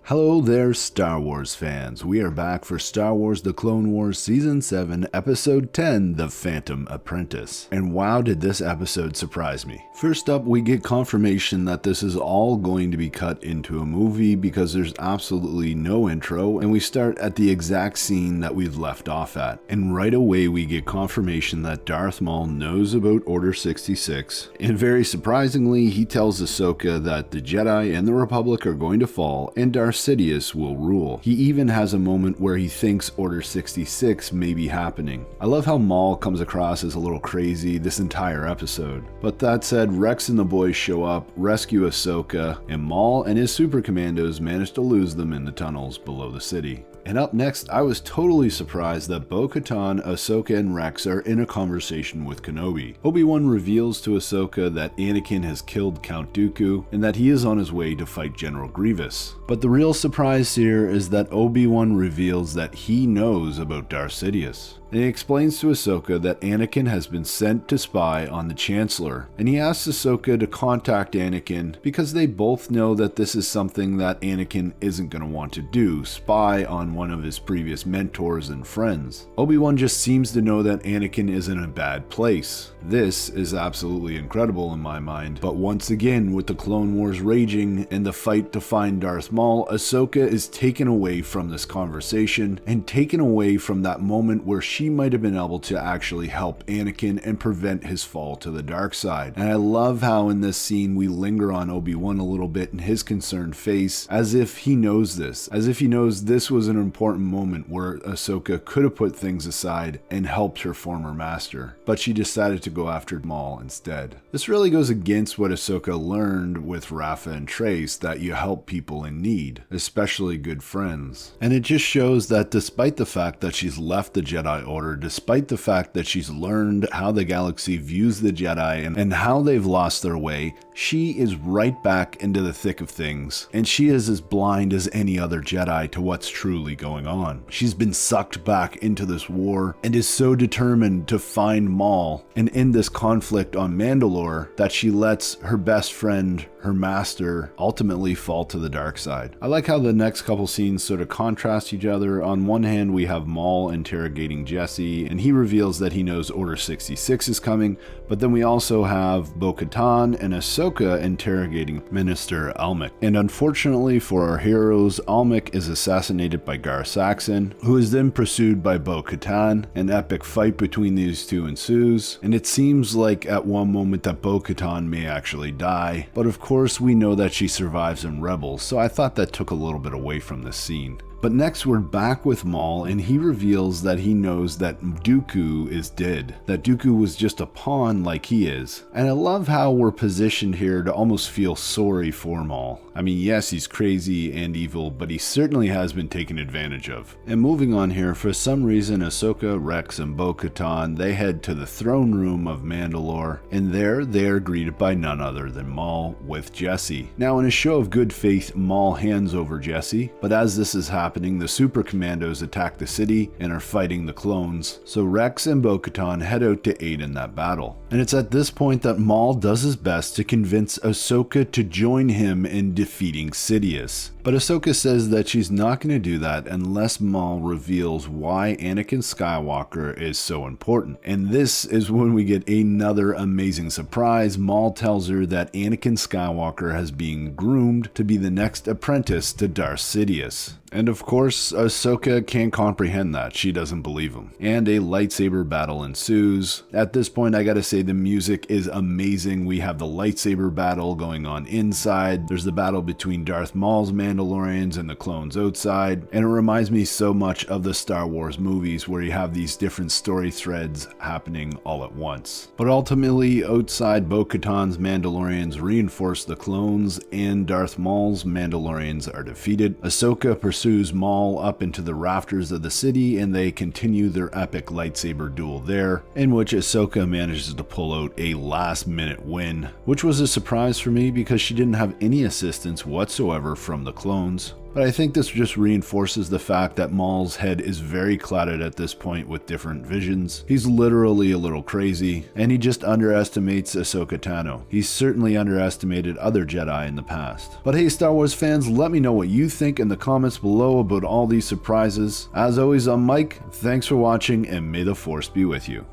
Hello there, Star Wars fans. We are back for Star Wars The Clone Wars Season 7, Episode 10, The Phantom Apprentice. And wow, did this episode surprise me. First up, we get confirmation that this is all going to be cut into a movie because there's absolutely no intro, and we start at the exact scene that we've left off at. And right away, we get confirmation that Darth Maul knows about Order 66, and very surprisingly, he tells Ahsoka that the Jedi and the Republic are going to fall, and Darth Sidious will rule. He even has a moment where he thinks Order 66 may be happening. I love how Maul comes across as a little crazy this entire episode. But that said, Rex and the boys show up, rescue Ahsoka, and Maul and his super commandos manage to lose them in the tunnels below the city. And up next, I was totally surprised that Bo-Katan, Ahsoka, and Rex are in a conversation with Kenobi. Obi-Wan reveals to Ahsoka that Anakin has killed Count Dooku and that he is on his way to fight General Grievous. But the real surprise here is that Obi-Wan reveals that he knows about Darth Sidious. And he explains to Ahsoka that Anakin has been sent to spy on the Chancellor, and he asks Ahsoka to contact Anakin because they both know that this is something that Anakin isn't going to want to do, spy on one of his previous mentors and friends. Obi-Wan just seems to know that Anakin is in a bad place. This is absolutely incredible in my mind, but once again, with the Clone Wars raging and the fight to find Darth Maul, Ahsoka is taken away from this conversation and taken away from that moment where she might have been able to actually help Anakin and prevent his fall to the dark side. And I love how in this scene we linger on Obi-Wan a little bit in his concerned face, as if he knows this, as if he knows this was an important moment where Ahsoka could have put things aside and helped her former master, but she decided to go after Maul instead. This really goes against what Ahsoka learned with Rafa and Trace, that you help people in need, especially good friends. And it just shows that despite the fact that she's left the Jedi Order, despite the fact that she's learned how the galaxy views the Jedi and how they've lost their way, she is right back into the thick of things, and she is as blind as any other Jedi to what's truly going on. She's been sucked back into this war and is so determined to find Maul and end this conflict on Mandalore that she lets her best friend, her master, ultimately fall to the dark side. I like how the next couple scenes sort of contrast each other. On one hand, we have Maul interrogating Jesse, and he reveals that he knows Order 66 is coming, but then we also have Bo-Katan and Ahsoka interrogating Minister Almec. And unfortunately for our heroes, Almec is assassinated by Gar Saxon, who is then pursued by Bo-Katan. An epic fight between these two ensues, and it seems like at one moment that Bo-Katan may actually die, but of course we know that she survives in Rebels, so I thought that took a little bit away from this scene. But next we're back with Maul, and he reveals that he knows that Dooku is dead, that Dooku was just a pawn like he is. And I love how we're positioned here to almost feel sorry for Maul. I mean, yes, he's crazy and evil, but he certainly has been taken advantage of. And moving on here, for some reason Ahsoka, Rex, and Bo-Katan, they head to the throne room of Mandalore, and there they are greeted by none other than Maul with Jesse. Now in a show of good faith, Maul hands over Jesse, but as this is happening, the super commandos attack the city and are fighting the clones, so Rex and Bo-Katan head out to aid in that battle. And it's at this point that Maul does his best to convince Ahsoka to join him in defeating Sidious. But Ahsoka says that she's not going to do that unless Maul reveals why Anakin Skywalker is so important. And this is when we get another amazing surprise. Maul tells her that Anakin Skywalker has been groomed to be the next apprentice to Darth Sidious. And of course, Ahsoka can't comprehend that. She doesn't believe him. And a lightsaber battle ensues. At this point, I gotta say the music is amazing. We have the lightsaber battle going on inside. There's the battle between Darth Maul's Mandalorians and the clones outside. And it reminds me so much of the Star Wars movies where you have these different story threads happening all at once. But ultimately, outside, Bo-Katan's Mandalorians reinforce the clones and Darth Maul's Mandalorians are defeated. Ahsoka pursues Maul up into the rafters of the city, and they continue their epic lightsaber duel there, in which Ahsoka manages to pull out a last-minute win, which was a surprise for me because she didn't have any assistance whatsoever from the clones. But I think this just reinforces the fact that Maul's head is very clouded at this point with different visions. He's literally a little crazy, and he just underestimates Ahsoka Tano. He's certainly underestimated other Jedi in the past. But hey, Star Wars fans, let me know what you think in the comments below about all these surprises. As always, I'm Mike, thanks for watching, and may the Force be with you.